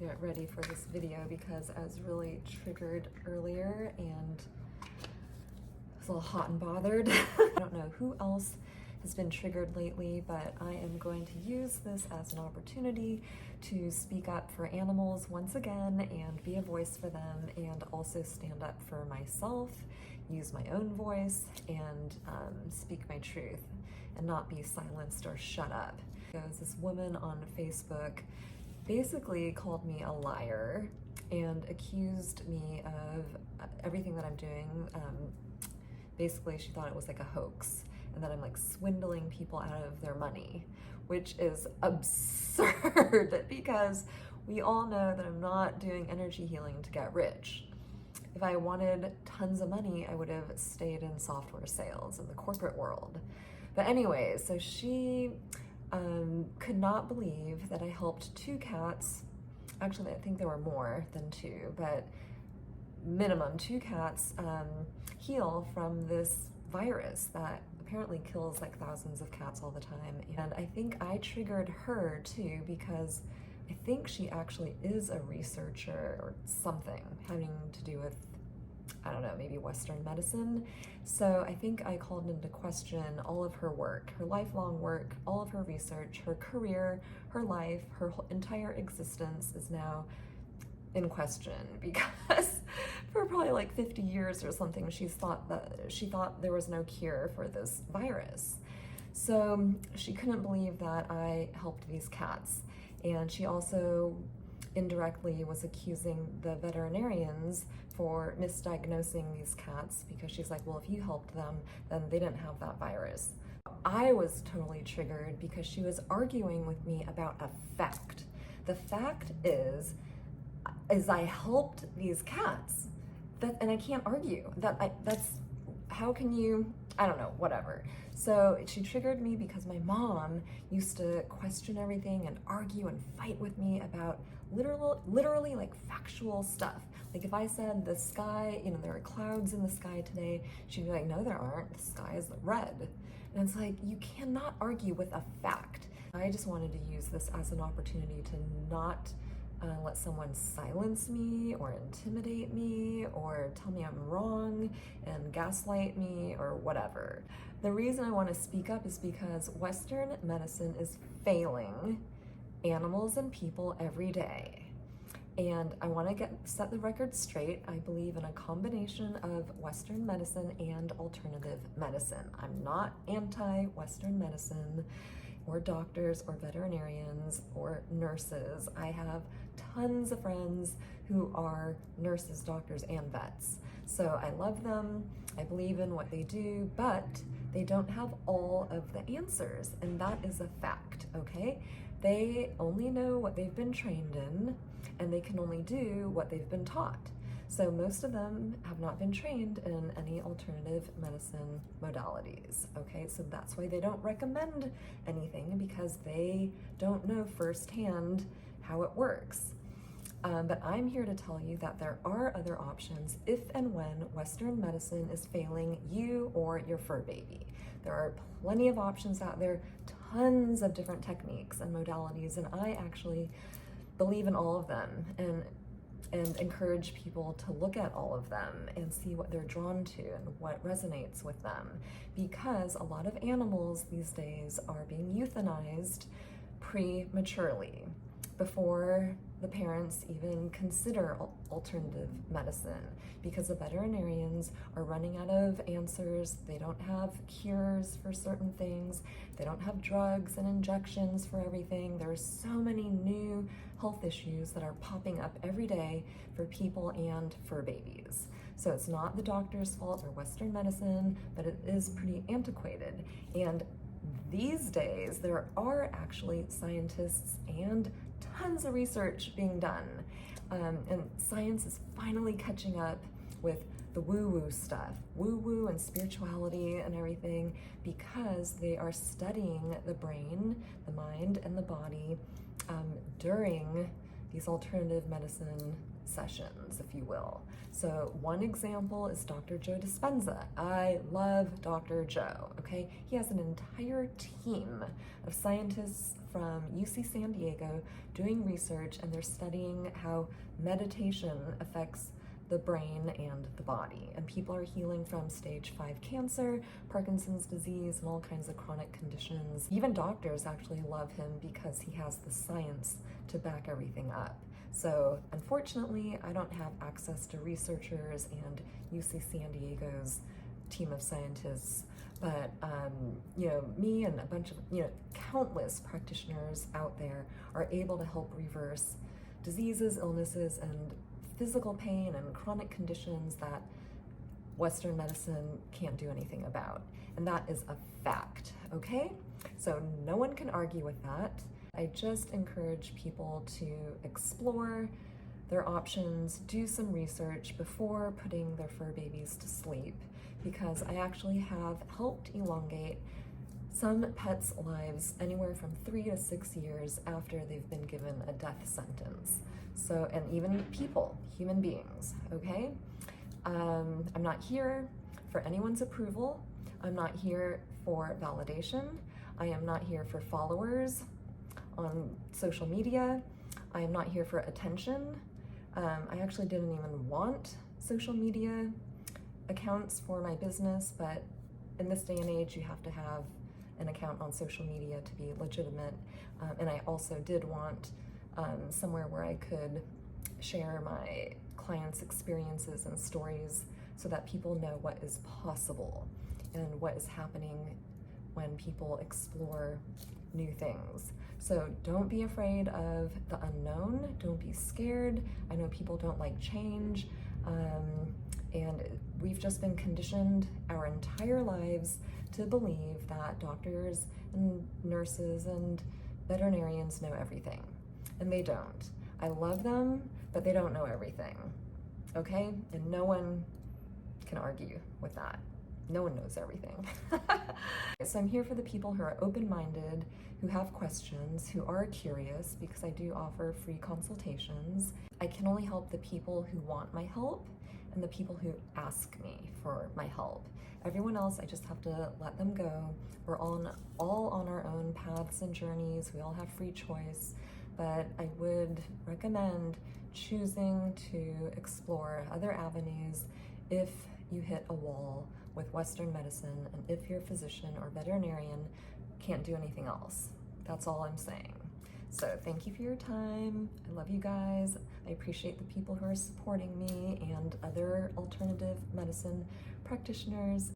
get ready for this video because I was really triggered earlier and I was a little hot and bothered. I don't know who else has been triggered lately, but I am going to use this as an opportunity to speak up for animals once again and be a voice for them, and also stand up for myself, use my own voice, and speak my truth and not be silenced or shut up. Because this woman on Facebook basically called me a liar and accused me of everything that I'm doing. Basically, she thought it was like a hoax and that I'm like swindling people out of their money, which is absurd because we all know that I'm not doing energy healing to get rich. If I wanted tons of money, I would have stayed in software sales in the corporate world. But anyways, so she could not believe that I helped 2 cats. Actually, I think there were more than 2, but minimum 2 cats heal from this virus that apparently kills like thousands of cats all the time. And I think I triggered her too because I think she actually is a researcher or something having to do with, I don't know, maybe Western medicine. So I think I called into question all of her work, her lifelong work, all of her research, her career, her life, her whole entire existence is now in question because for probably like 50 years or something, she thought there was no cure for this virus. So she couldn't believe that I helped these cats. And she also indirectly was accusing the veterinarians for misdiagnosing these cats because she's like, well, if you helped them, then they didn't have that virus. I was totally triggered because she was arguing with me about a fact. The fact is I helped these cats, and I can't argue that's how can you, I don't know, whatever. So she triggered me because my mom used to question everything and argue and fight with me about literally like factual stuff. Like if I said the sky, you know, there are clouds in the sky today, she'd be like, no, there aren't, the sky is red. And it's like, you cannot argue with a fact. I just wanted to use this as an opportunity to not let someone silence me or intimidate me or tell me I'm wrong and gaslight me or whatever. The reason I want to speak up is because Western medicine is failing animals and people every day. And I want to set the record straight. I believe in a combination of Western medicine and alternative medicine. I'm not anti-Western medicine or doctors or veterinarians or nurses. I have tons of friends who are nurses, doctors, and vets. So I love them, I believe in what they do, but they don't have all of the answers, and that is a fact, okay? They only know what they've been trained in, and they can only do what they've been taught. So most of them have not been trained in any alternative medicine modalities, okay? So that's why they don't recommend anything, because they don't know firsthand how it works. But I'm here to tell you that there are other options if and when Western medicine is failing you or your fur baby. There are plenty of options out there, tons of different techniques and modalities, and I actually believe in all of them and encourage people to look at all of them and see what they're drawn to and what resonates with them. Because a lot of animals these days are being euthanized prematurely before the parents even consider alternative medicine, because the veterinarians are running out of answers. They don't have cures for certain things. They don't have drugs and injections for everything. There's so many new health issues that are popping up every day for people and fur babies. So it's not the doctor's fault or Western medicine, but it is pretty antiquated. And these days, there are actually scientists and tons of research being done. And science is finally catching up with the woo-woo stuff, woo-woo and spirituality and everything, because they are studying the brain, the mind, and the body during these alternative medicine sessions, if you will. So one example is Dr. Joe Dispenza. I love Dr. Joe, okay? He has an entire team of scientists from UC San Diego doing research, and they're studying how meditation affects the brain and the body. And people are healing from stage 5 cancer, Parkinson's disease, and all kinds of chronic conditions. Even doctors actually love him because he has the science to back everything up. So unfortunately, I don't have access to researchers and UC San Diego's team of scientists, but me and a bunch of, countless practitioners out there are able to help reverse diseases, illnesses, and physical pain and chronic conditions that Western medicine can't do anything about. And that is a fact, okay? So no one can argue with that. I just encourage people to explore their options, do some research before putting their fur babies to sleep, because I actually have helped elongate some pets' lives anywhere from 3 to 6 years after they've been given a death sentence. So, and even people, human beings, okay? I'm not here for anyone's approval. I'm not here for validation. I am not here for followers on social media. I am not here for attention. I actually didn't even want social media accounts for my business, but in this day and age, you have to have an account on social media to be legitimate. And I also did want somewhere where I could share my clients' experiences and stories so that people know what is possible and what is happening when people explore new things. So don't be afraid of the unknown. Don't be scared. I know people don't like change. And we've just been conditioned our entire lives to believe that doctors and nurses and veterinarians know everything. And they don't. I love them, but they don't know everything, okay? And no one can argue with that. No one knows everything. So I'm here for the people who are open-minded, who have questions, who are curious, because I do offer free consultations. I can only help the people who want my help and the people who ask me for my help. Everyone else, I just have to let them go. We're all on our own paths and journeys. We all have free choice, but I would recommend choosing to explore other avenues if you hit a wall with Western medicine and if your physician or veterinarian can't do anything else. That's all I'm saying. So thank you for your time. I love you guys. I appreciate the people who are supporting me and other alternative medicine practitioners.